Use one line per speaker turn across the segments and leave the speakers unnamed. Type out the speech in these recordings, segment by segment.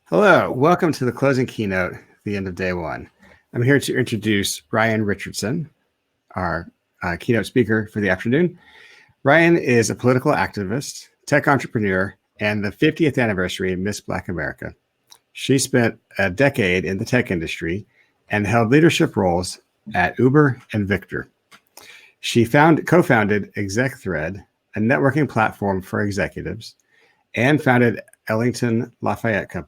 Hello, welcome to the closing keynote, the end of day one. I'm here to introduce Ryann Richardson, our keynote speaker for the afternoon. Ryann is a political activist, tech entrepreneur, and the 50th anniversary Miss Black America. She spent a decade in the tech industry and held leadership roles at Uber and Victor. She co-founded ExecThread, a networking platform for executives, and founded Ellington Lafayette Co,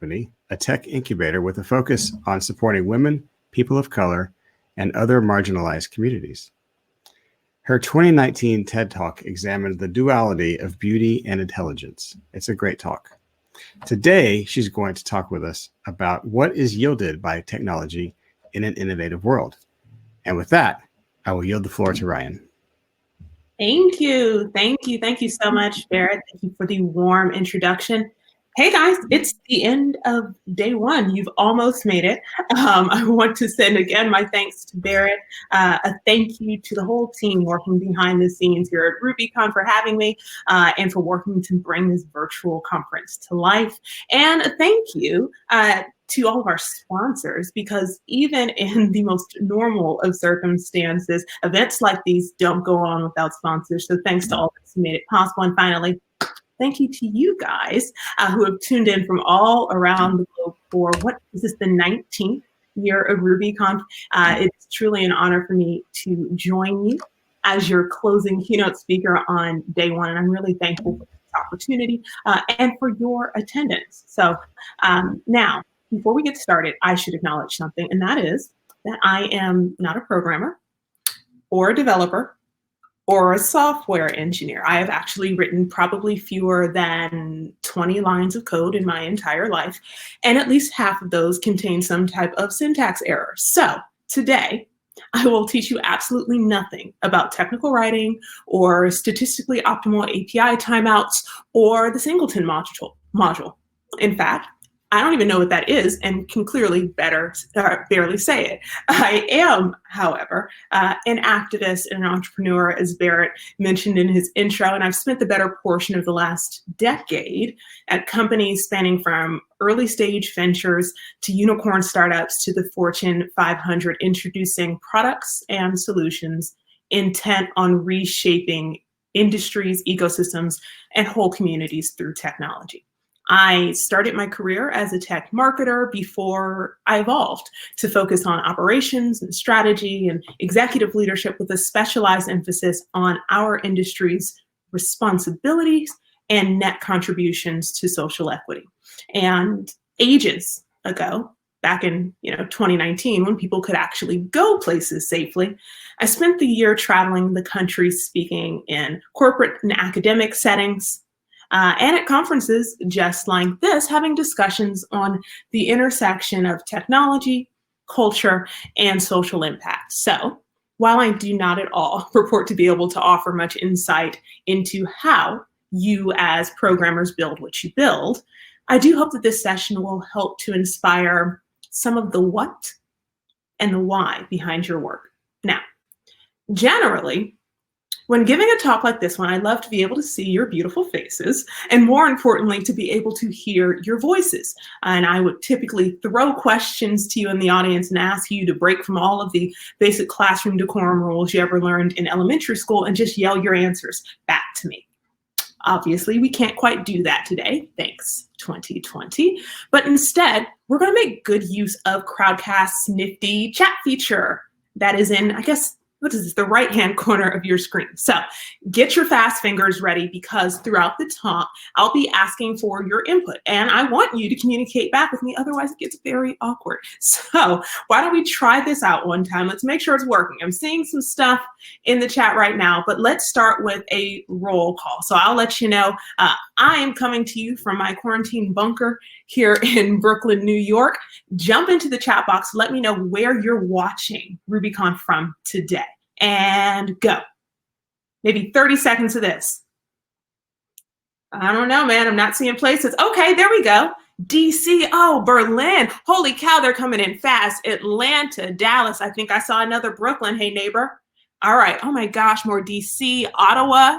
a tech incubator with a focus on supporting women, people of color, and other marginalized communities. Her 2019 TED Talk examined the duality of beauty and intelligence. It's a great talk. Today, she's going to talk with us about what is yielded by technology in an innovative world. And with that, I will yield the floor to Ryann.
Thank you. Thank you so much, Barrett. Thank you for the warm introduction. Hey guys, it's the end of day one. You've almost made it. I want to send again my thanks to Barrett, a thank you to the whole team working behind the scenes here at RubyCon for having me and for working to bring this virtual conference to life. And a thank you to all of our sponsors, because even in the most normal of circumstances, events like these don't go on without sponsors. So thanks to all those who made it possible. And finally, thank you to you guys who have tuned in from all around the globe for this is the 19th year of RubyCon. It's truly an honor for me to join you as your closing keynote speaker on day one. And I'm really thankful for this opportunity and for your attendance. So now, before we get started, I should acknowledge something, and that is that I am not a programmer or a developer or a software engineer. I have actually written probably fewer than 20 lines of code in my entire life, and at least half of those contain some type of syntax error. So today, I will teach you absolutely nothing about technical writing or statistically optimal API timeouts or the singleton module. In fact, I don't even know what that is and can clearly barely say it. I am, however, an activist and an entrepreneur, as Barrett mentioned in his intro, and I've spent the better portion of the last decade at companies spanning from early stage ventures to unicorn startups to the Fortune 500, introducing products and solutions intent on reshaping industries, ecosystems, and whole communities through technology. I started my career as a tech marketer before I evolved to focus on operations and strategy and executive leadership with a specialized emphasis on our industry's responsibilities and net contributions to social equity. And ages ago, back in 2019, when people could actually go places safely, I spent the year traveling the country speaking in corporate and academic settings, and at conferences just like this, having discussions on the intersection of technology, culture, and social impact. So while I do not at all purport to be able to offer much insight into how you as programmers build what you build, I do hope that this session will help to inspire some of the what and the why behind your work. Now, generally, when giving a talk like this one, I love to be able to see your beautiful faces and, more importantly, to be able to hear your voices. And I would typically throw questions to you in the audience and ask you to break from all of the basic classroom decorum rules you ever learned in elementary school and just yell your answers back to me. Obviously, we can't quite do that today, thanks 2020, but instead, we're going to make good use of Crowdcast's nifty chat feature that is in, I guess, what is this, the right-hand corner of your screen. So get your fast fingers ready, because throughout the talk, I'll be asking for your input, and I want you to communicate back with me, otherwise it gets very awkward. So why don't we try this out one time? Let's make sure it's working. I'm seeing some stuff in the chat right now, but let's start with a roll call. So I'll let you know, I am coming to you from my quarantine bunker here in Brooklyn, New York. Jump into the chat box, let me know where you're watching RubyCon from today. And go. Maybe 30 seconds of this. I don't know, man. I'm not seeing places. Okay, there we go. DC, oh, Berlin. Holy cow, they're coming in fast. Atlanta, Dallas. I think I saw another Brooklyn. Hey, neighbor. All right. Oh, my gosh, more DC, Ottawa,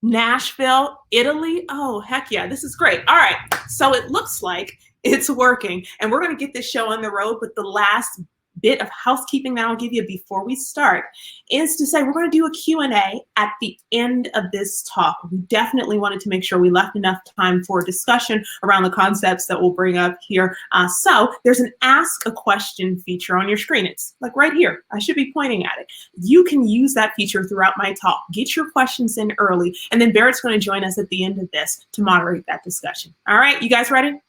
Nashville, Italy. Oh, heck yeah, this is great. All right. So it looks like It's working. And we're going to get this show on the road, but the last bit of housekeeping that I'll give you before we start is to say we're going to do a Q&A at the end of this talk. We definitely wanted to make sure we left enough time for discussion around the concepts that we'll bring up here. So there's an ask a question feature on your screen. It's like right here. I should be pointing at it. You can use that feature throughout my talk. Get your questions in early, and then Barrett's going to join us at the end of this to moderate that discussion. All right, you guys ready?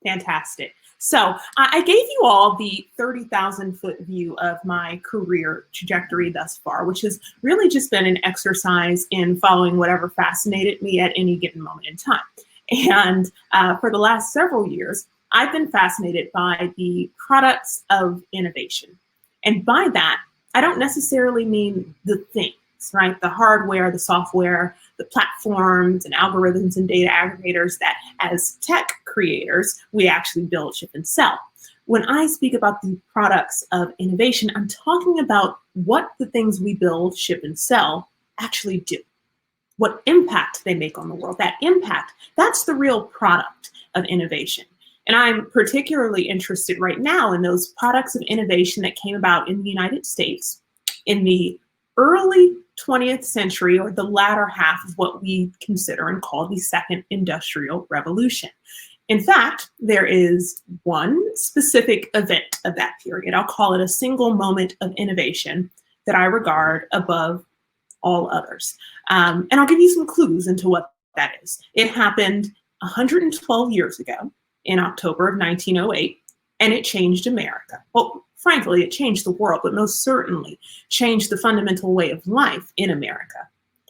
Fantastic. So I gave you all the 30,000-foot view of my career trajectory thus far, which has really just been an exercise in following whatever fascinated me at any given moment in time. And for the last several years, I've been fascinated by the products of innovation. And by that, I don't necessarily mean the things, right? The hardware, the software, the platforms and algorithms and data aggregators that as tech creators, we actually build, ship, and sell. When I speak about the products of innovation, I'm talking about what the things we build, ship, and sell actually do, what impact they make on the world. That impact, that's the real product of innovation. And I'm particularly interested right now in those products of innovation that came about in the United States in the early 20th century, or the latter half of what we consider and call the Second Industrial Revolution. In fact, there is one specific event of that period. I'll call it a single moment of innovation that I regard above all others. And I'll give you some clues into what that is. It happened 112 years ago in October of 1908, and it changed America. Well, frankly, it changed the world, but most certainly changed the fundamental way of life in America.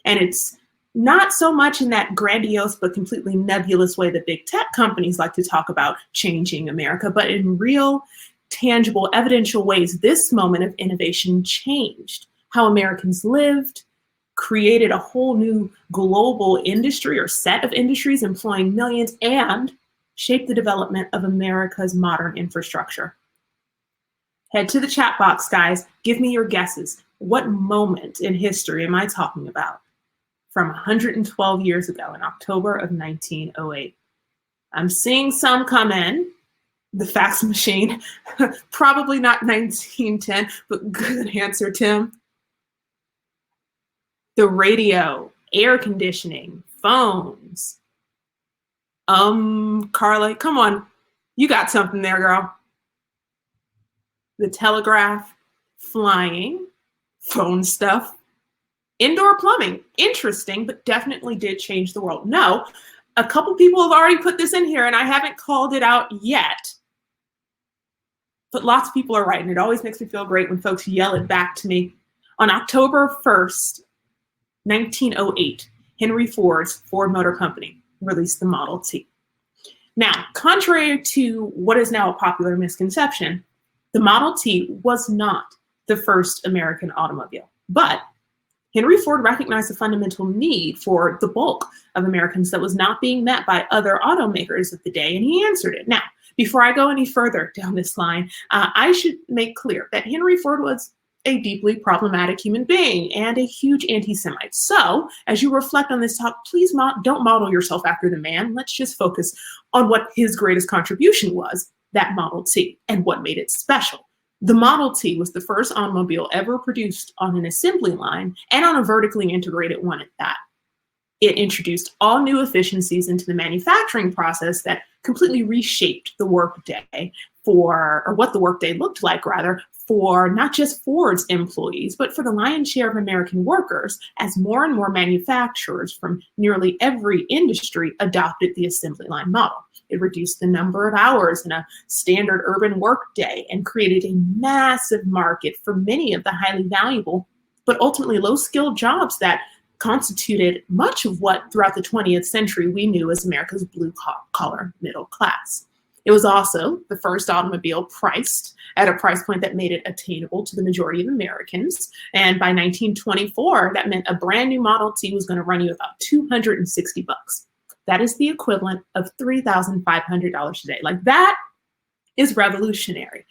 And it's not so much in that grandiose but completely nebulous way that big tech companies like to talk about changing America, but in real, tangible, evidential ways, this moment of innovation changed how Americans lived, created a whole new global industry or set of industries employing millions, and shaped the development of America's modern infrastructure. Head to the chat box, guys. Give me your guesses. What moment in history am I talking about from 112 years ago in October of 1908? I'm seeing some come in. The fax machine, probably not 1910, but good answer, Tim. The radio, air conditioning, phones. Carly, come on. You got something there, girl. The telegraph, flying, phone stuff, indoor plumbing. Interesting, but definitely did change the world. No, a couple people have already put this in here and I haven't called it out yet. But lots of people are right, and it always makes me feel great when folks yell it back to me. On October 1st, 1908, Henry Ford's Ford Motor Company released the Model T. Now, contrary to what is now a popular misconception, the Model T was not the first American automobile, but Henry Ford recognized the fundamental need for the bulk of Americans that was not being met by other automakers of the day, and he answered it. Now, before I go any further down this line, I should make clear that Henry Ford was a deeply problematic human being and a huge anti-Semite. So, as you reflect on this talk, please don't model yourself after the man. Let's just focus on what his greatest contribution was, that Model T, and what made it special. The Model T was the first automobile ever produced on an assembly line and on a vertically integrated one at that. It introduced all new efficiencies into the manufacturing process that completely reshaped the workday or what the workday looked like, rather, for not just Ford's employees, but for the lion's share of American workers, as more and more manufacturers from nearly every industry adopted the assembly line model. It reduced the number of hours in a standard urban workday and created a massive market for many of the highly valuable, but ultimately low-skilled jobs that constituted much of what throughout the 20th century we knew as America's blue-collar middle class. It was also the first automobile priced at a price point that made it attainable to the majority of Americans. And by 1924, that meant a brand new Model T was going to run you about $260. That is the equivalent of $3,500 today. Like, that is revolutionary.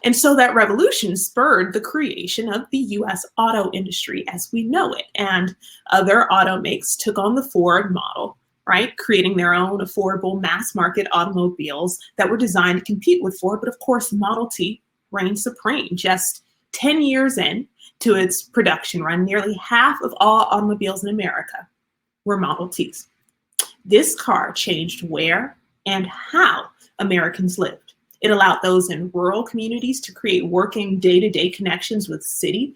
And so that revolution spurred the creation of the US auto industry as we know it. And other automakers took on the Ford model right? Creating their own affordable mass market automobiles that were designed to compete with Ford. But of course, the Model T reigned supreme. Just 10 years in to its production run, nearly half of all automobiles in America were Model Ts. This car changed where and how Americans lived. It allowed those in rural communities to create working day-to-day connections with city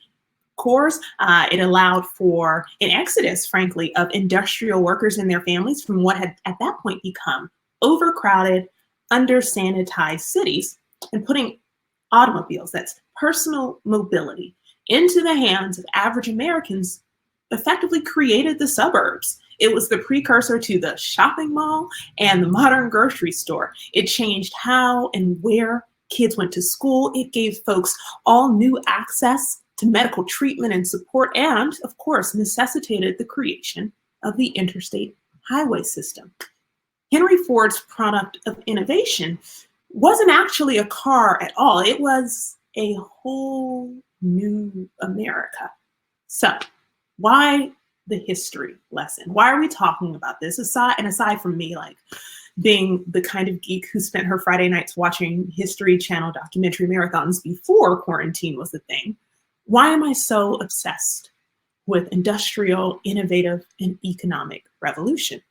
cores. It allowed for an exodus, frankly, of industrial workers and their families from what had at that point become overcrowded, under-sanitized cities, and putting automobiles, that's personal mobility, into the hands of average Americans effectively created the suburbs. It was the precursor to the shopping mall and the modern grocery store. It changed how and where kids went to school. It gave folks all new access to medical treatment and support, and of course, necessitated the creation of the interstate highway system. Henry Ford's product of innovation wasn't actually a car at all. It was a whole new America. So why the history lesson? Why are we talking about this? Aside from me, like being the kind of geek who spent her Friday nights watching History Channel documentary marathons before quarantine was a thing, why am I so obsessed with industrial, innovative, and economic revolution?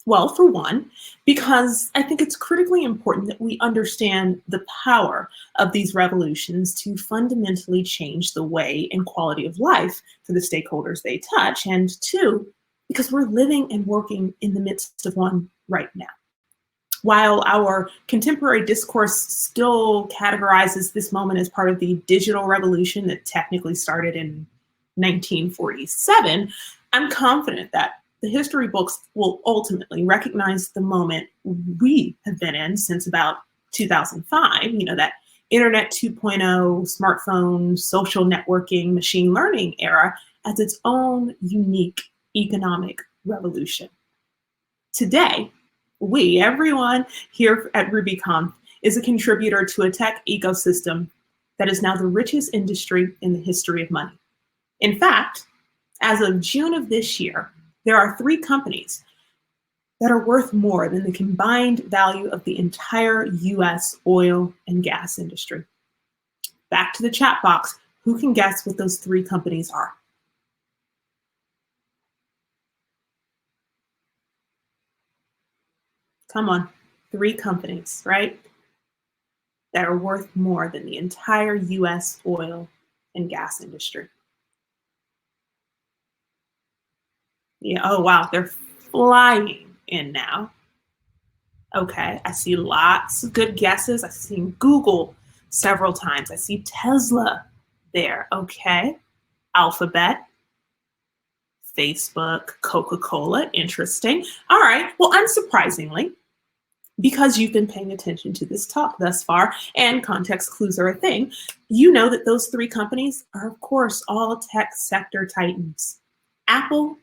Well, for one, because I think it's critically important that we understand the power of these revolutions to fundamentally change the way and quality of life for the stakeholders they touch. And two, because we're living and working in the midst of one right now. While our contemporary discourse still categorizes this moment as part of the digital revolution that technically started in 1947, I'm confident that the history books will ultimately recognize the moment we have been in since about 2005, that Internet 2.0, smartphone, social networking, machine learning era as its own unique economic revolution. Today, everyone here at RubyConf, is a contributor to a tech ecosystem that is now the richest industry in the history of money. In fact, as of June of this year, there are 3 companies that are worth more than the combined value of the entire US oil and gas industry. Back to the chat box, who can guess what those 3 companies are? Come on, 3 companies, right? That are worth more than the entire US oil and gas industry. Yeah, oh wow, they're flying in now. Okay, I see lots of good guesses. I've seen Google several times. I see Tesla there. Okay, Alphabet, Facebook, Coca-Cola, interesting. All right, well, unsurprisingly, because you've been paying attention to this talk thus far, and context clues are a thing, you know that those 3 companies are, of course, all tech sector titans. Apple,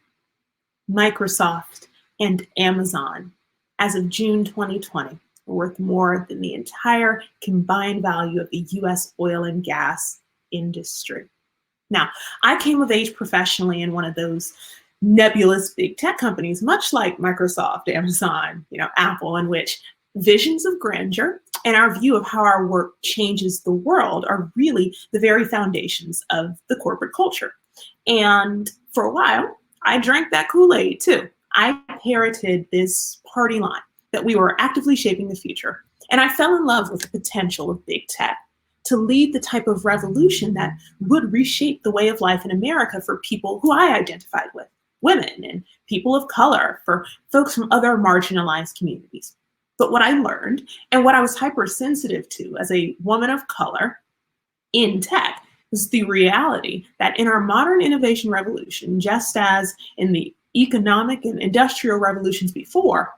Microsoft, and Amazon, as of June 2020, are worth more than the entire combined value of the US oil and gas industry. Now, I came of age professionally in one of those nebulous big tech companies, much like Microsoft, Amazon, Apple, in which visions of grandeur and our view of how our work changes the world are really the very foundations of the corporate culture. And for a while, I drank that Kool-Aid too. I inherited this party line that we were actively shaping the future. And I fell in love with the potential of big tech to lead the type of revolution that would reshape the way of life in America for people who I identified with, women and people of color, for folks from other marginalized communities. But what I learned and what I was hypersensitive to as a woman of color in tech is the reality that in our modern innovation revolution, just as in the economic and industrial revolutions before,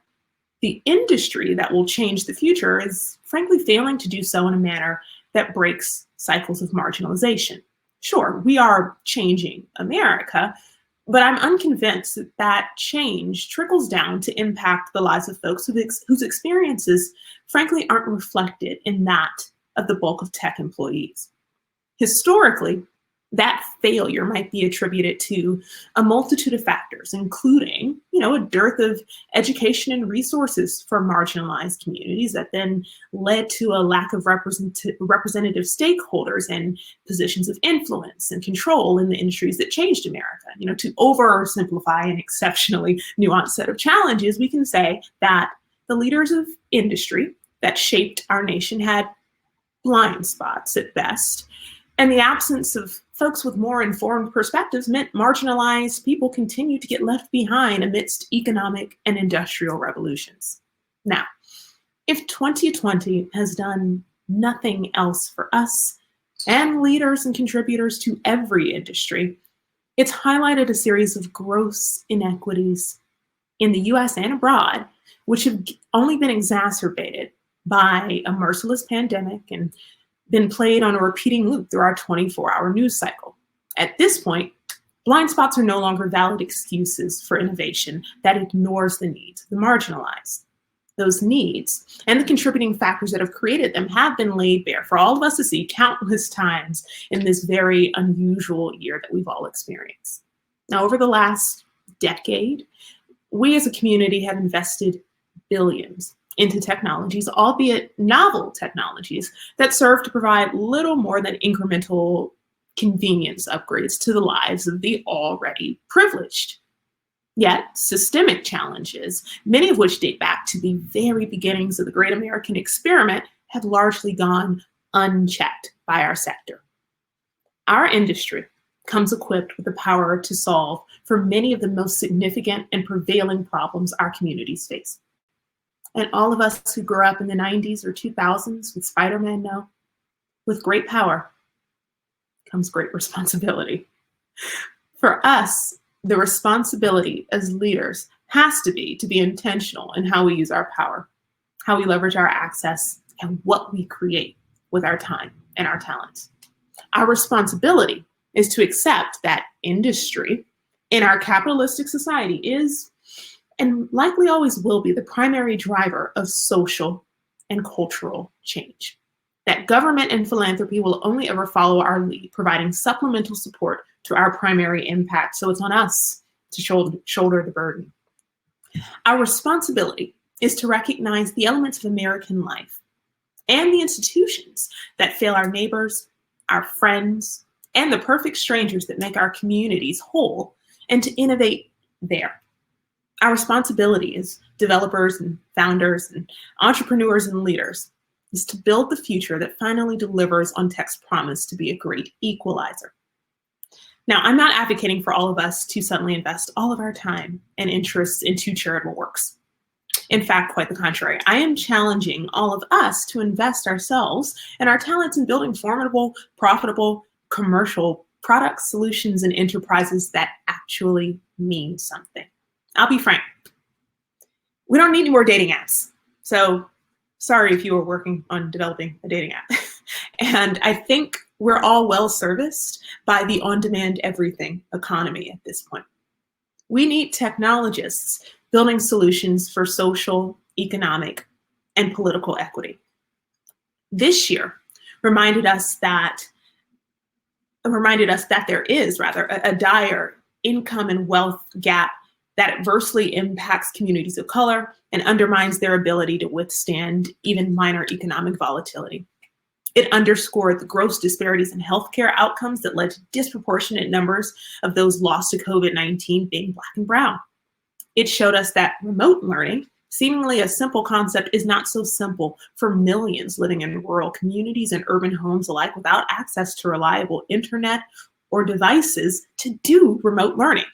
the industry that will change the future is frankly failing to do so in a manner that breaks cycles of marginalization. Sure, we are changing America, but I'm unconvinced that that change trickles down to impact the lives of folks whose experiences frankly aren't reflected in that of the bulk of tech employees. Historically, That failure might be attributed to a multitude of factors, including, a dearth of education and resources for marginalized communities that then led to a lack of representative stakeholders and positions of influence and control in the industries that changed America. To oversimplify an exceptionally nuanced set of challenges, we can say that the leaders of industry that shaped our nation had blind spots at best, and the absence of folks with more informed perspectives meant marginalized people continue to get left behind amidst economic and industrial revolutions. Now, if 2020 has done nothing else for us and leaders and contributors to every industry, it's highlighted a series of gross inequities in the US and abroad, which have only been exacerbated by a merciless pandemic and been played on a repeating loop through our 24-hour news cycle. At this point, blind spots are no longer valid excuses for innovation that ignores the needs of the marginalized. Those needs and the contributing factors that have created them have been laid bare for all of us to see countless times in this very unusual year that we've all experienced. Now, over the last decade, we as a community have invested billions into technologies, albeit novel technologies, that serve to provide little more than incremental convenience upgrades to the lives of the already privileged. Yet, systemic challenges, many of which date back to the very beginnings of the Great American Experiment, have largely gone unchecked by our sector. Our industry comes equipped with the power to solve for many of the most significant and prevailing problems our communities face. And all of us who grew up in the 90s or 2000s with Spider-Man know, with great power comes great responsibility. For us, the responsibility as leaders has to be intentional in how we use our power, how we leverage our access, and what we create with our time and our talents. Our responsibility is to accept that industry in our capitalistic society is, and likely always will be, the primary driver of social and cultural change. That government and philanthropy will only ever follow our lead, providing supplemental support to our primary impact. So it's on us to shoulder the burden. Our responsibility is to recognize the elements of American life and the institutions that fail our neighbors, our friends, and the perfect strangers that make our communities whole, and to innovate there. Our responsibility as developers and founders and entrepreneurs and leaders is to build the future that finally delivers on tech's promise to be a great equalizer. Now, I'm not advocating for all of us to suddenly invest all of our time and interests into charitable works. In fact, quite the contrary. I am challenging all of us to invest ourselves and our talents in building formidable, profitable, commercial products, solutions, and enterprises that actually mean something. I'll be frank. We don't need any more dating apps. So sorry if you were working on developing a dating app. And I think we're all well serviced by the on-demand everything economy at this point. We need technologists building solutions for social, economic, and political equity. This year reminded us that there is a dire income and wealth gap that adversely impacts communities of color and undermines their ability to withstand even minor economic volatility. It underscored the gross disparities in healthcare outcomes that led to disproportionate numbers of those lost to COVID-19 being Black and brown. It showed us that remote learning, seemingly a simple concept, is not so simple for millions living in rural communities and urban homes alike without access to reliable internet or devices to do remote learning.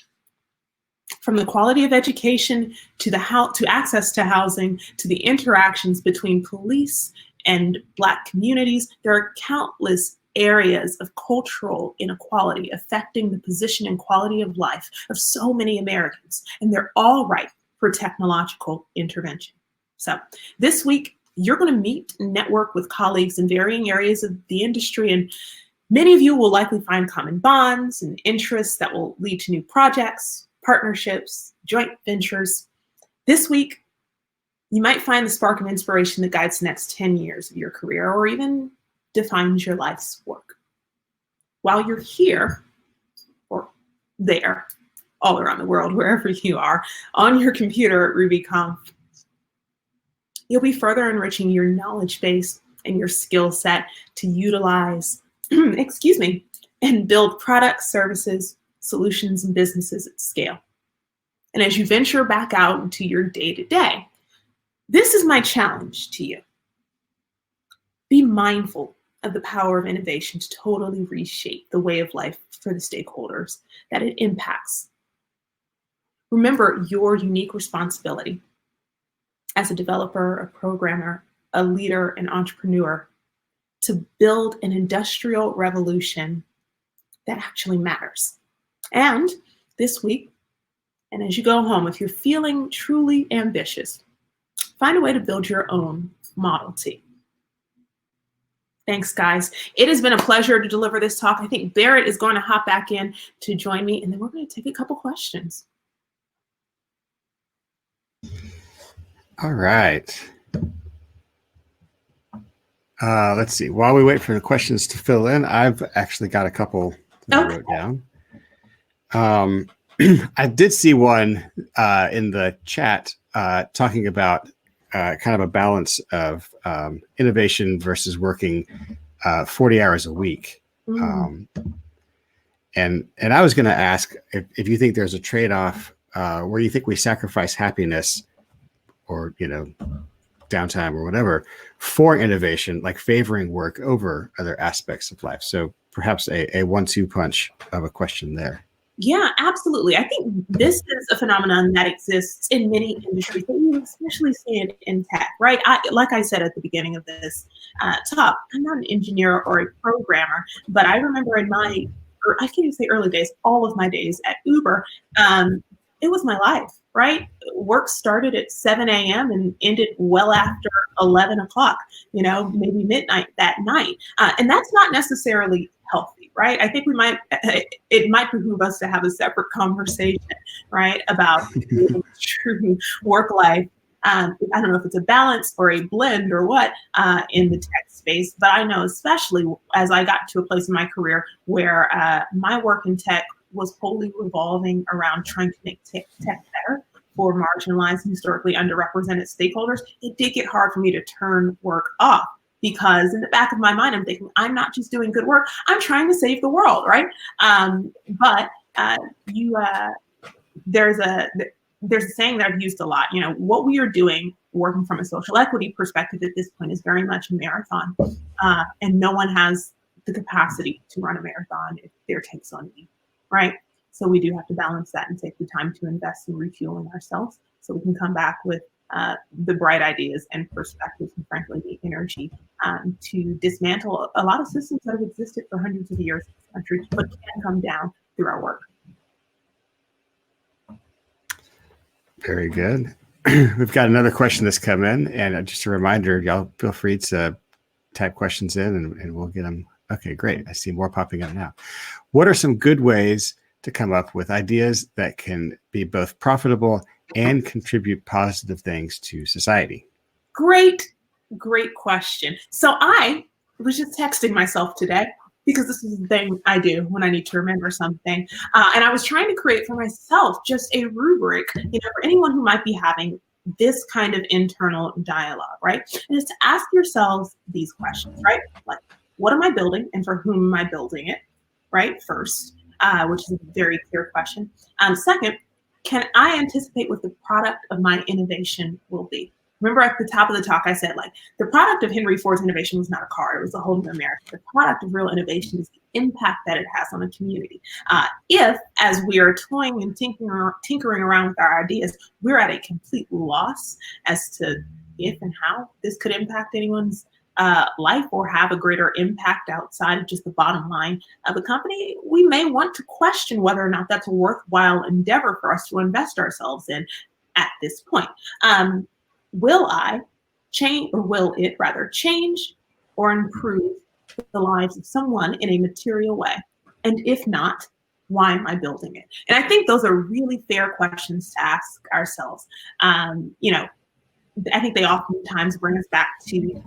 From the quality of education to access to housing, to the interactions between police and Black communities, there are countless areas of cultural inequality affecting the position and quality of life of so many Americans, and they're all ripe for technological intervention. So this week, you're going to meet and network with colleagues in varying areas of the industry, and many of you will likely find common bonds and interests that will lead to new projects, partnerships, joint ventures. This week, you might find the spark of inspiration that guides the next 10 years of your career or even defines your life's work. while you're here or there, all around the world, wherever you are, on your computer at RubyConf, you'll be further enriching your knowledge base and your skill set to utilize, excuse me, and build products, services, solutions, and businesses at scale. And as you venture back out into your day-to-day, this is my challenge to you. Be mindful of the power of innovation to totally reshape the way of life for the stakeholders that it impacts. Remember your unique responsibility as a developer, a programmer, a leader, an entrepreneur to build an industrial revolution that actually matters. And this week, and as you go home, if you're feeling truly ambitious, find a way to build your own Model T. Thanks, guys. It has been a pleasure to deliver this talk. I think Barrett is going to hop back in to join me, and then we're going to take a couple questions.
All right. Let's see. While we wait for the questions to fill in, I've actually got a couple that I wrote down. I did see one in the chat talking about kind of a balance of innovation versus working 40 hours a week. And I was going to ask if you think there's a trade-off where you think we sacrifice happiness or, downtime or whatever for innovation, like favoring work over other aspects of life. So perhaps a 1-2 punch of a question there.
Yeah, absolutely. I think this is a phenomenon that exists in many industries, but you especially see it in tech, right? Like I said at the beginning of this talk, I'm not an engineer or a programmer, but I remember in my, or I can't even say early days, all of my days at Uber, it was my life, right? Work started at 7 a.m. and ended well after 11 o'clock, maybe midnight that night. And that's not necessarily healthy, right? I think it might behoove us to have a separate conversation, right, about true work life. I don't know if it's a balance or a blend or what in the tech space, but I know especially as I got to a place in my career where my work in tech was wholly revolving around trying to make tech better for marginalized and historically underrepresented stakeholders, it did get hard for me to turn work off. Because in the back of my mind, I'm thinking, I'm not just doing good work, I'm trying to save the world, right? But there's a saying that I've used a lot, what we are doing, working from a social equity perspective at this point is very much a marathon. And no one has the capacity to run a marathon if their takes on me, right? So we do have to balance that and take the time to invest in refueling ourselves so we can come back with the bright ideas and perspectives and frankly the energy to dismantle a lot of systems that have existed for hundreds of years in this country but can come down through our work.
Very good. We've got another question that's come in, and just a reminder, y'all feel free to type questions in and we'll get them. Okay, great. I see more popping up now. What are some good ways to come up with ideas that can be both profitable and contribute positive things to society? Great
question. So I was just texting myself today because this is the thing I do when I need to remember something. And I was trying to create for myself just a rubric, for anyone who might be having this kind of internal dialogue, right? And it's to ask yourselves these questions, right? Like, what am I building and for whom am I building it, right? First, which is a very clear question. Second, can I anticipate what the product of my innovation will be? Remember at the top of the talk, I said, the product of Henry Ford's innovation was not a car, it was a whole new America. The product of real innovation is the impact that it has on a community. If, as we are toying and tinkering around with our ideas, we're at a complete loss as to if and how this could impact anyone's life or have a greater impact outside of just the bottom line of a company, we may want to question whether or not that's a worthwhile endeavor for us to invest ourselves in at this point. Will I change, or will it rather change or improve the lives of someone in a material way? And if not, why am I building it? And I think those are really fair questions to ask ourselves. I think they oftentimes bring us back to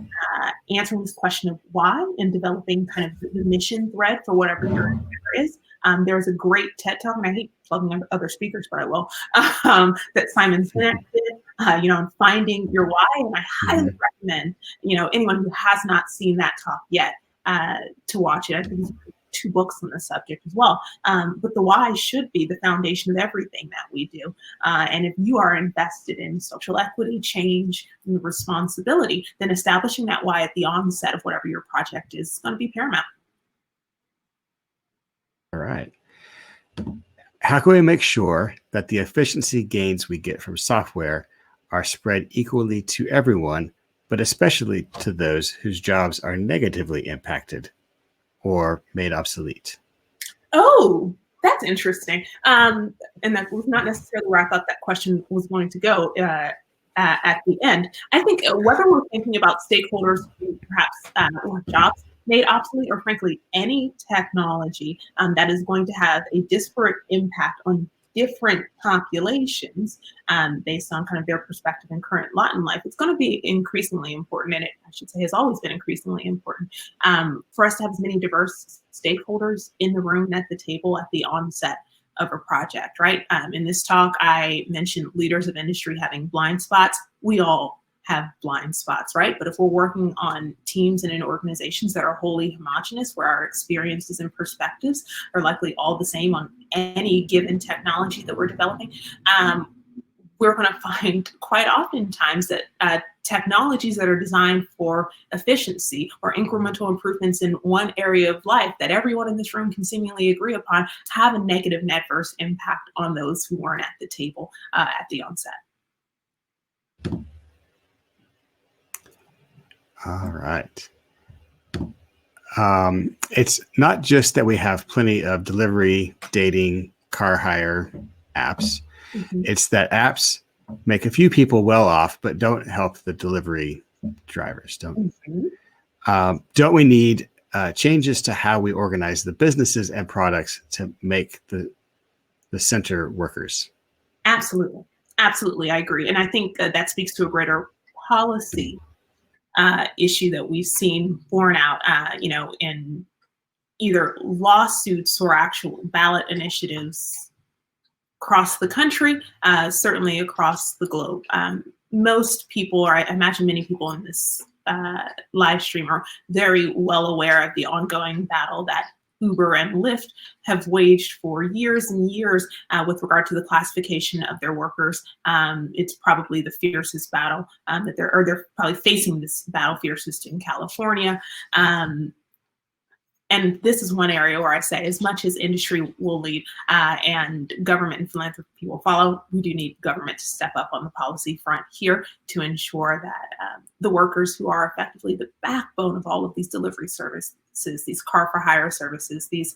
answering this question of why and developing kind of the mission thread for whatever your endeavor is. There's a great TED Talk, and I hate plugging other speakers, but I will, that Simon Sinek did, on finding your why. And I highly recommend, anyone who has not seen that talk yet to watch it. I think he's 2 books on the subject as well. But the why should be the foundation of everything that we do. And if you are invested in social equity, change, and responsibility, then establishing that why at the onset of whatever your project is going to be paramount.
All right. How can we make sure that the efficiency gains we get from software are spread equally to everyone, but especially to those whose jobs are negatively impacted or made obsolete?
Oh, that's interesting. And that was not necessarily where I thought that question was going to go at the end. I think whether we're thinking about stakeholders who perhaps or jobs made obsolete, or frankly, any technology that is going to have a disparate impact on different populations based on kind of their perspective and current lot in life, it's going to be increasingly important, and it, I should say, has always been increasingly important for us to have as many diverse stakeholders in the room and at the table at the onset of a project, right? In this talk, I mentioned leaders of industry having blind spots. We all have blind spots, right? But if we're working on teams and in organizations that are wholly homogenous, where our experiences and perspectives are likely all the same on any given technology that we're developing, we're going to find quite oftentimes that technologies that are designed for efficiency or incremental improvements in one area of life that everyone in this room can seemingly agree upon have a negative and adverse impact on those who weren't at the table at the onset.
All right. It's not just that we have plenty of delivery, dating, car hire apps. Mm-hmm. It's that apps make a few people well off, but don't help the delivery drivers. Don't we need changes to how we organize the businesses and products to make the center workers? Absolutely.
Absolutely. I agree. And I think that speaks to a greater policy issue that we've seen borne out, in either lawsuits or actual ballot initiatives across the country, certainly across the globe. Most people, or I imagine many people in this live stream, are very well aware of the ongoing battle that Uber and Lyft have waged for years and years with regard to the classification of their workers. It's probably the fiercest battle that they're probably facing this battle fiercest in California. And this is one area where I say, as much as industry will lead and government and philanthropy will follow, we do need government to step up on the policy front here to ensure that the workers who are effectively the backbone of all of these delivery services, these car for hire services, these,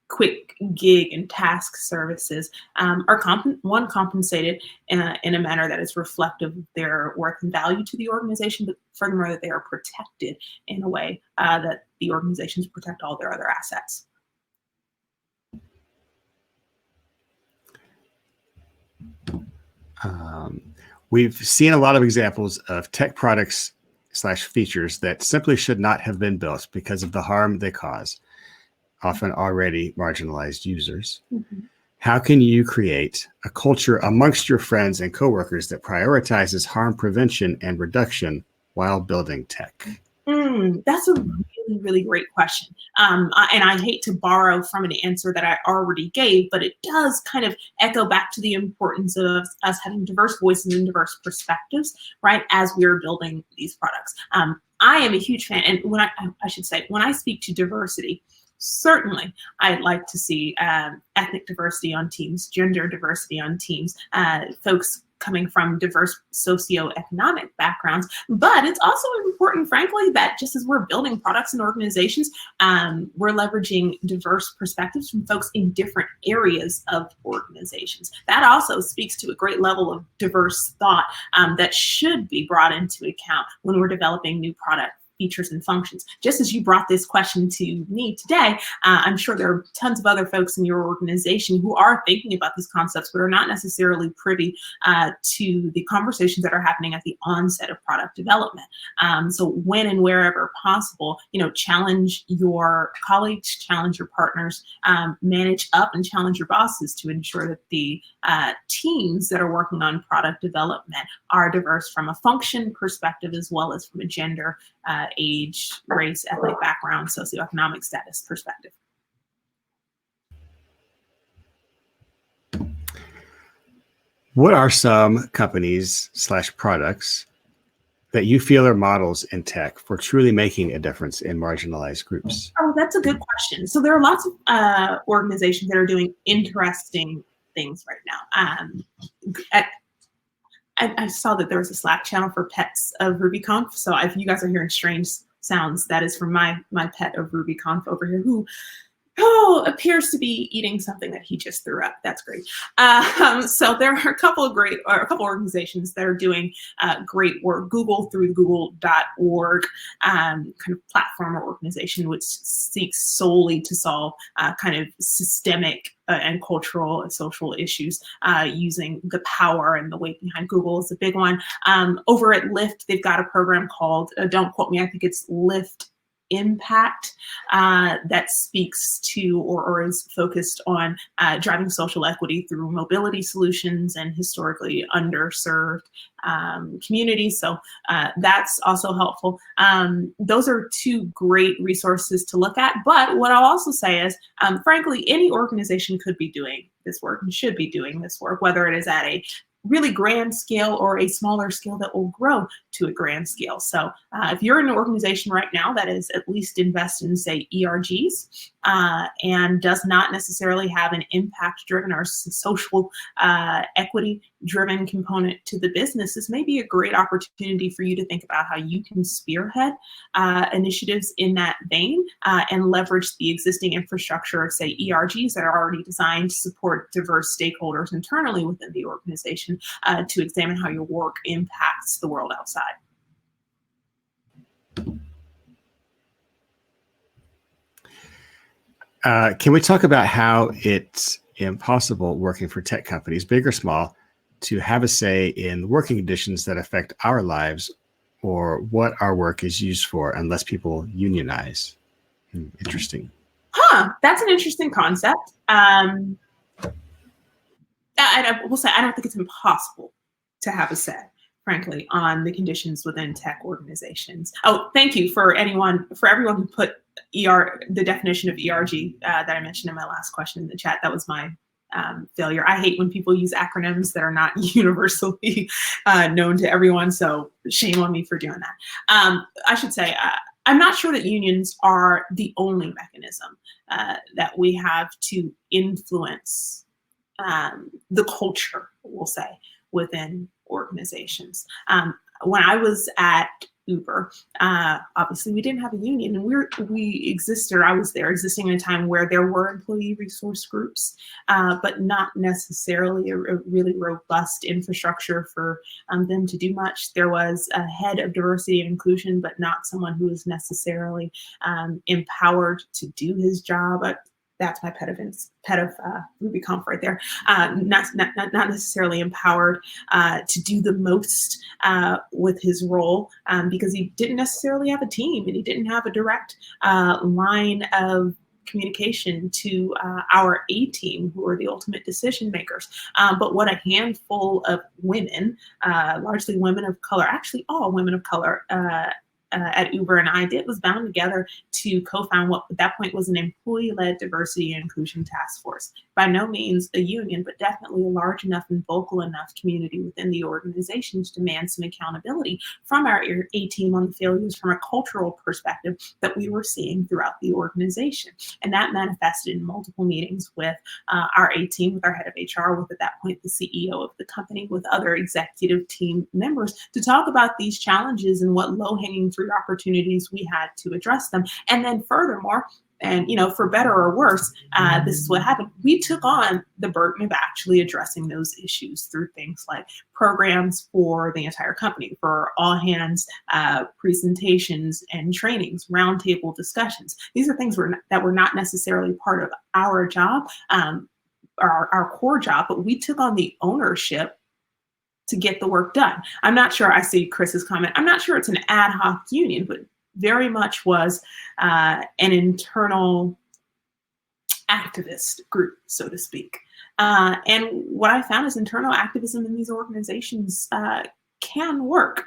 quick gig and task services are compensated in a manner that is reflective of their worth and value to the organization, but furthermore that they are protected in a way that the organizations protect all their other assets.
We've seen a lot of examples of tech products / features that simply should not have been built because of the harm they cause often already marginalized users. Mm-hmm. How can you create a culture amongst your friends and coworkers that prioritizes harm prevention and reduction while building tech?
That's a really, really great question. And I hate to borrow from an answer that I already gave, but it does kind of echo back to the importance of us having diverse voices and diverse perspectives, right, as we're building these products. I am a huge fan, and when I speak to diversity, certainly I'd like to see ethnic diversity on teams, gender diversity on teams, folks coming from diverse socioeconomic backgrounds. But it's also important, frankly, that just as we're building products and organizations, we're leveraging diverse perspectives from folks in different areas of organizations. That also speaks to a great level of diverse thought that should be brought into account when we're developing new product features and functions. Just as you brought this question to me today, I'm sure there are tons of other folks in your organization who are thinking about these concepts, but are not necessarily privy to the conversations that are happening at the onset of product development. So when and wherever possible, challenge your colleagues, challenge your partners, manage up and challenge your bosses to ensure that the teams that are working on product development are diverse from a function perspective, as well as from a gender, age, race, ethnic background, socioeconomic status perspective.
What are some companies / products that you feel are models in tech for truly making a difference in marginalized groups?
Oh, that's a good question. So there are lots of organizations that are doing interesting things right now. I saw that there was a Slack channel for pets of RubyConf. So if you guys are hearing strange sounds, that is from my pet of RubyConf over here, who appears to be eating something that he just threw up. That's great. So there are a couple organizations that are doing great work. Google, through the google.org kind of platform or organization, which seeks solely to solve kind of systemic and cultural and social issues using the power and the weight behind Google is a big one. Over at Lyft, they've got a program called, don't quote me, I think it's Lyft Impact, that speaks to or is focused on driving social equity through mobility solutions and historically underserved communities. So that's also helpful. Those are two great resources to look at. But what I'll also say is, frankly, any organization could be doing this work and should be doing this work, whether it is at a really grand scale or a smaller scale that will grow to a grand scale. So if you're in an organization right now that is at least invested in, say, ERGs and does not necessarily have an impact-driven or social equity-driven component to the business, this may be a great opportunity for you to think about how you can spearhead initiatives in that vein and leverage the existing infrastructure of, say, ERGs that are already designed to support diverse stakeholders internally within the organization to examine how your work impacts the world outside.
Can we talk about how it's impossible working for tech companies, big or small, to have a say in working conditions that affect our lives or what our work is used for unless people unionize? Interesting.
That's an interesting concept. I will say, I don't think it's impossible to have a say, frankly, on the conditions within tech organizations. Oh, thank you for everyone who put the definition of ERG that I mentioned in my last question in the chat. That was my failure. I hate when people use acronyms that are not universally known to everyone, so shame on me for doing that. I should say, I'm not sure that unions are the only mechanism that we have to influence the culture, we'll say, within organizations. When I was at Uber, obviously we didn't have a union, and we existed, or I was there existing in a time where there were employee resource groups, but not necessarily a really robust infrastructure for them to do much. There was a head of diversity and inclusion, but not someone who was necessarily empowered to do his job. That's my pet of RubyConf right there. Not necessarily empowered to do the most with his role because he didn't necessarily have a team and he didn't have a direct line of communication to our A team, who are the ultimate decision makers. But what a handful of women, largely women of color, actually all women of color, at Uber and I did was bound together to co-found what at that point was an employee-led diversity and inclusion task force. By no means a union, but definitely a large enough and vocal enough community within the organization to demand some accountability from our A team on the failures from a cultural perspective that we were seeing throughout the organization. And that manifested in multiple meetings with our A team, with our head of HR, with at that point the CEO of the company, with other executive team members to talk about these challenges and what low-hanging fruit opportunities we had to address them. And then furthermore, And, for better or worse, this is what happened. We took on the burden of actually addressing those issues through things like programs for the entire company, for all hands presentations and trainings, roundtable discussions. These are things that were not necessarily part of our job, our core job, but we took on the ownership to get the work done. I'm not sure, I see Chris's comment, I'm not sure it's an ad hoc union, but very much was an internal activist group, so to speak. And what I found is internal activism in these organizations can work.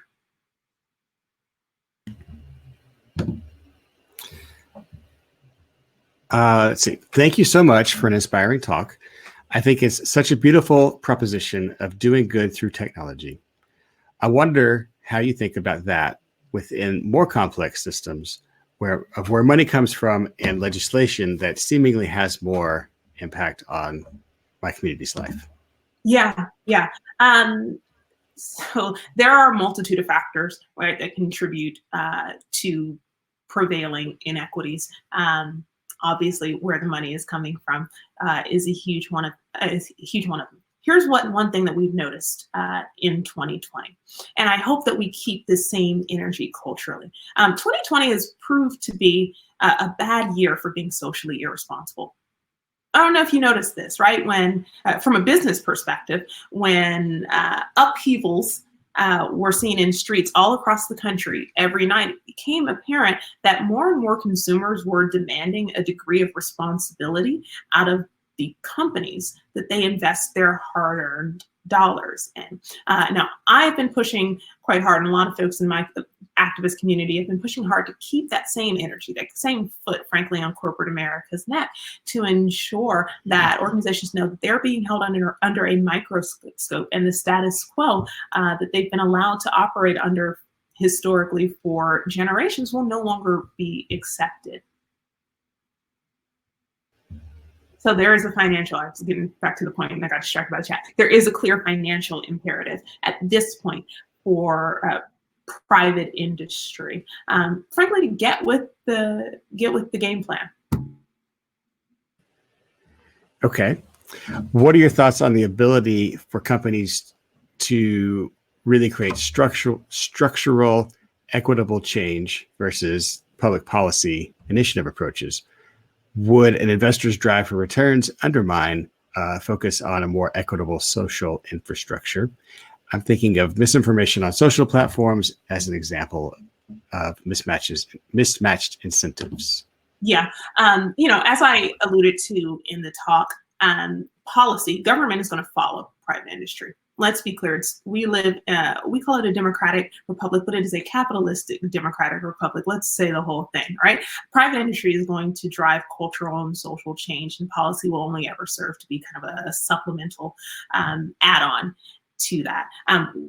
Let's see. Thank you so much for an inspiring talk. I think it's such a beautiful proposition of doing good through technology. I wonder how you think about that within more complex systems where money comes from and legislation that seemingly has more impact on my community's life.
Yeah. So there are a multitude of factors, right, that contribute to prevailing inequities. Obviously, where the money is coming from is a huge one of them. Here's one thing that we've noticed in 2020, and I hope that we keep the same energy culturally. 2020 has proved to be a bad year for being socially irresponsible. I don't know if you noticed this, right? When, from a business perspective, when upheavals were seen in streets all across the country every night, it became apparent that more and more consumers were demanding a degree of responsibility out of the companies that they invest their hard-earned dollars in. Now, I've been pushing quite hard, and a lot of folks in my activist community have been pushing hard to keep that same energy, that same foot, frankly, on corporate America's neck, to ensure that organizations know that they're being held under a microscope, and the status quo that they've been allowed to operate under historically for generations will no longer be accepted. So there is a financial, I was getting back to the point and I got distracted by the chat. There is a clear financial imperative at this point for private industry, frankly, to get with the game plan.
Okay. What are your thoughts on the ability for companies to really create structural, equitable change versus public policy initiative approaches? Would an investor's drive for returns undermine focus on a more equitable social infrastructure? I'm thinking of misinformation on social platforms as an example of mismatched incentives.
Yeah, as I alluded to in the talk, policy, government is going to follow private industry. Let's be clear, we call it a democratic republic, but it is a capitalistic democratic republic. Let's say the whole thing, right? Private industry is going to drive cultural and social change, and policy will only ever serve to be kind of a supplemental add-on to that.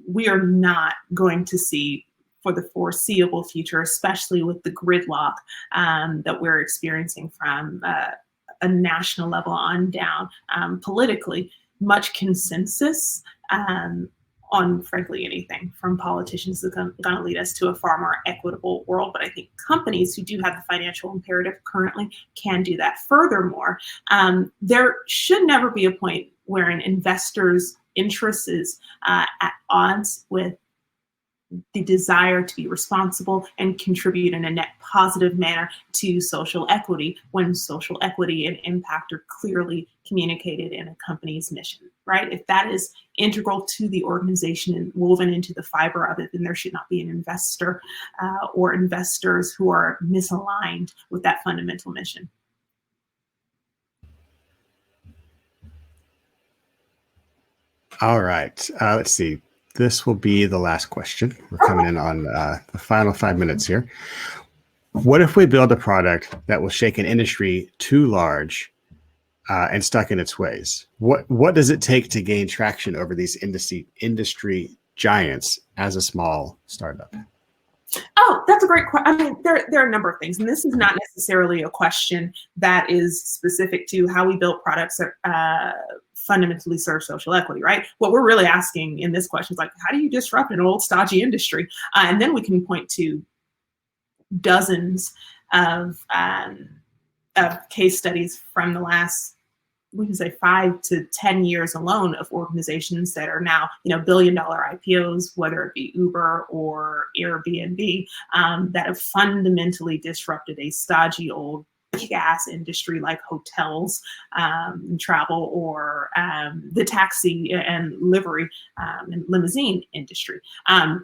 We are not going to see, for the foreseeable future, especially with the gridlock that we're experiencing from a national level on down politically, much consensus on, frankly, anything from politicians that's going to lead us to a far more equitable world. But I think companies who do have the financial imperative currently can do that. Furthermore, there should never be a point where an investor's interest is at odds with the desire to be responsible and contribute in a net positive manner to social equity, when social equity and impact are clearly communicated in a company's mission, right? If that is integral to the organization and woven into the fiber of it, then there should not be an investor or investors who are misaligned with that fundamental mission.
All right. Let's see. This will be the last question. We're coming in on the final 5 minutes here. What if we build a product that will shake an industry too large and stuck in its ways? What does it take to gain traction over these industry giants as a small startup?
Oh, that's a great question. I mean, there are a number of things, and this is not necessarily a question that is specific to how we build products that fundamentally serve social equity, right? What we're really asking in this question is, like, how do you disrupt an old stodgy industry? And then we can point to dozens of case studies from the last, we can say 5 to 10 years alone of organizations that are now, billion-dollar IPOs, whether it be Uber or Airbnb, that have fundamentally disrupted a stodgy old big-ass industry like hotels, and travel, or the taxi and livery and limousine industry.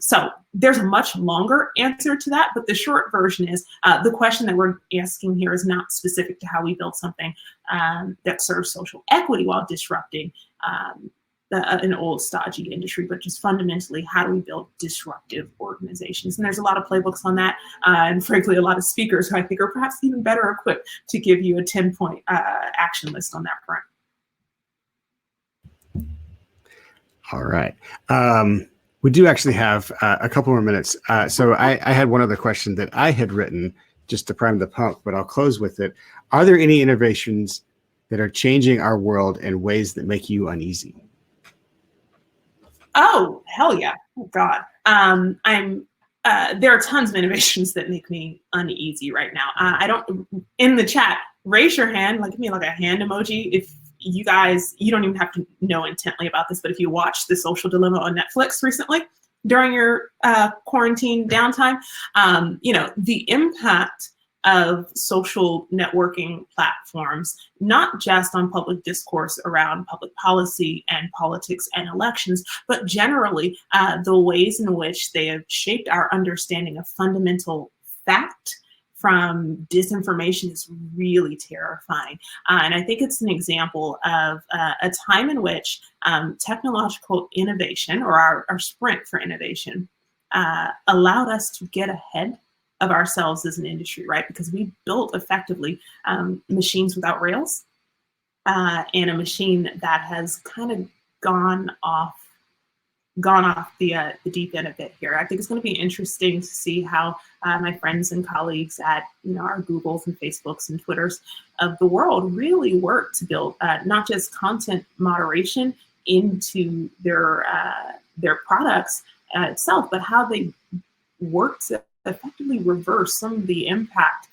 So there's a much longer answer to that, but the short version is the question that we're asking here is not specific to how we build something that serves social equity while disrupting an old stodgy industry, but just fundamentally, how do we build disruptive organizations? And there's a lot of playbooks on that, and frankly, a lot of speakers who I think are perhaps even better equipped to give you a 10-point action list on that front.
All right. We do actually have a couple more minutes. So I had one other question that I had written just to prime the pump, but I'll close with it. Are there any innovations that are changing our world in ways that make you uneasy?
Oh, hell yeah. Oh, God. There are tons of innovations that make me uneasy right now. I don't, in the chat, raise your hand, give me like a hand emoji if you guys, you don't even have to know intently about this, but if you watched The Social Dilemma on Netflix recently during your quarantine downtime, the impact of social networking platforms, not just on public discourse around public policy and politics and elections, but generally the ways in which they have shaped our understanding of fundamental fact from disinformation is really terrifying. And I think it's an example of a time in which technological innovation, or our sprint for innovation, allowed us to get ahead of ourselves as an industry, right? Because we built effectively machines without rails, and a machine that has kind of gone off the deep end a bit here. I think it's going to be interesting to see how my friends and colleagues at our Googles and Facebooks and Twitters of the world really work to build not just content moderation into their products itself, but how they work to effectively reverse some of the impact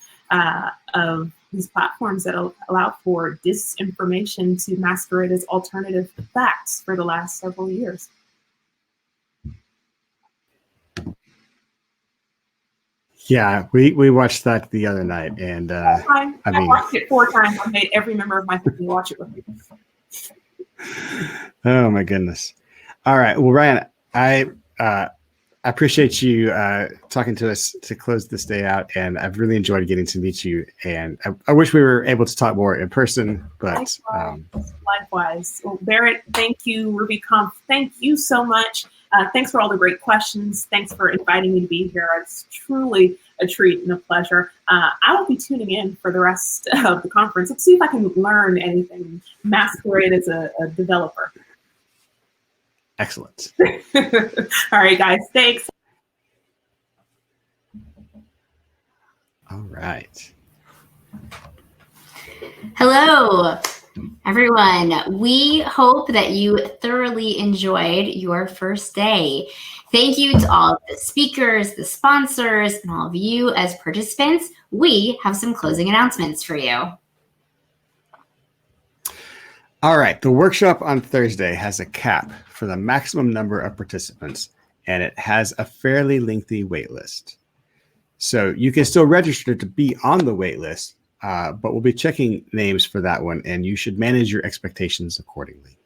of these platforms that allow for disinformation to masquerade as alternative facts for the last several years.
Yeah, we watched that the other night, and
I watched it 4 times. I made every member of my family watch it with me.
Oh my goodness! All right, well, Ryann, I appreciate you talking to us to close this day out, and I've really enjoyed getting to meet you. And I wish we were able to talk more in person, but
likewise. Well, Barrett, thank you. RubyConf, thank you so much. Thanks for all the great questions. Thanks for inviting me to be here. It's truly a treat and a pleasure. I will be tuning in for the rest of the conference. Let's see if I can learn anything, masquerade as a developer.
Excellent.
All right, guys. Thanks.
All right.
Hello, everyone. We hope that you thoroughly enjoyed your first day. Thank you to all of the speakers, the sponsors, and all of you as participants. We have some closing announcements for you.
All right. The workshop on Thursday has a cap for the maximum number of participants, and it has a fairly lengthy wait list. So you can still register to be on the wait list, but we'll be checking names for that one, and you should manage your expectations accordingly.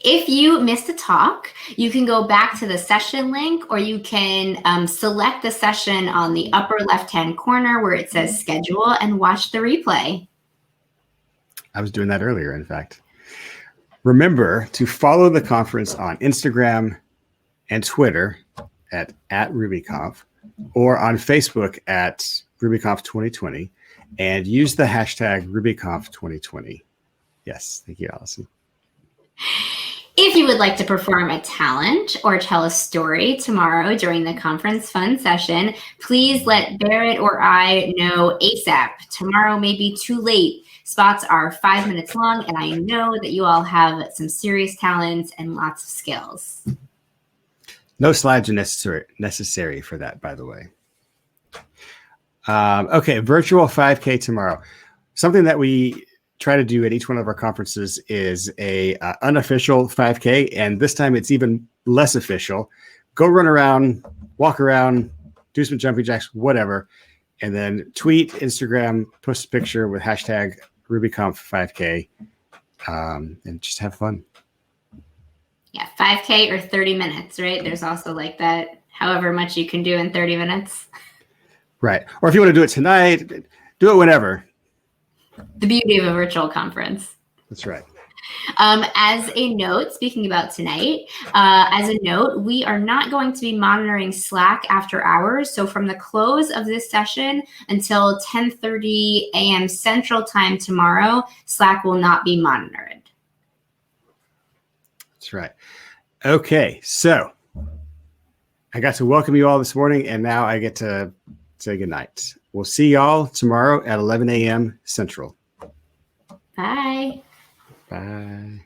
If you missed a talk, you can go back to the session link, or you can select the session on the upper left-hand corner where it says schedule and watch the replay.
I was doing that earlier, in fact. Remember to follow the conference on Instagram and Twitter at RubyConf, or on Facebook at RubyConf 2020, and use the hashtag RubyConf 2020. Yes, thank you, Allison.
If you would like to perform a talent or tell a story tomorrow during the conference fun session, please let Barrett or I know ASAP. Tomorrow may be too late. Spots are 5 minutes long, and I know that you all have some serious talents and lots of skills.
No slides are necessary for that, by the way. Okay, virtual 5K tomorrow. Something that we try to do at each one of our conferences is a unofficial 5K, and this time it's even less official. Go run around, walk around, do some jumping jacks, whatever, and then tweet, Instagram, post a picture with hashtag RubyConf5K, and just have fun.
Yeah, 5K or 30 minutes, right? There's also like that, however much you can do in 30 minutes.
Right. Or if you want to do it tonight, do it whenever.
The beauty of a virtual conference.
That's right.
As a note, speaking about tonight, as a note, we are not going to be monitoring Slack after hours. So from the close of this session until 10:30 a.m. Central Time tomorrow, Slack will not be monitored.
That's right. Okay, so I got to welcome you all this morning, and now I get to say goodnight. We'll see y'all tomorrow at 11 a.m. Central.
Bye.
Bye.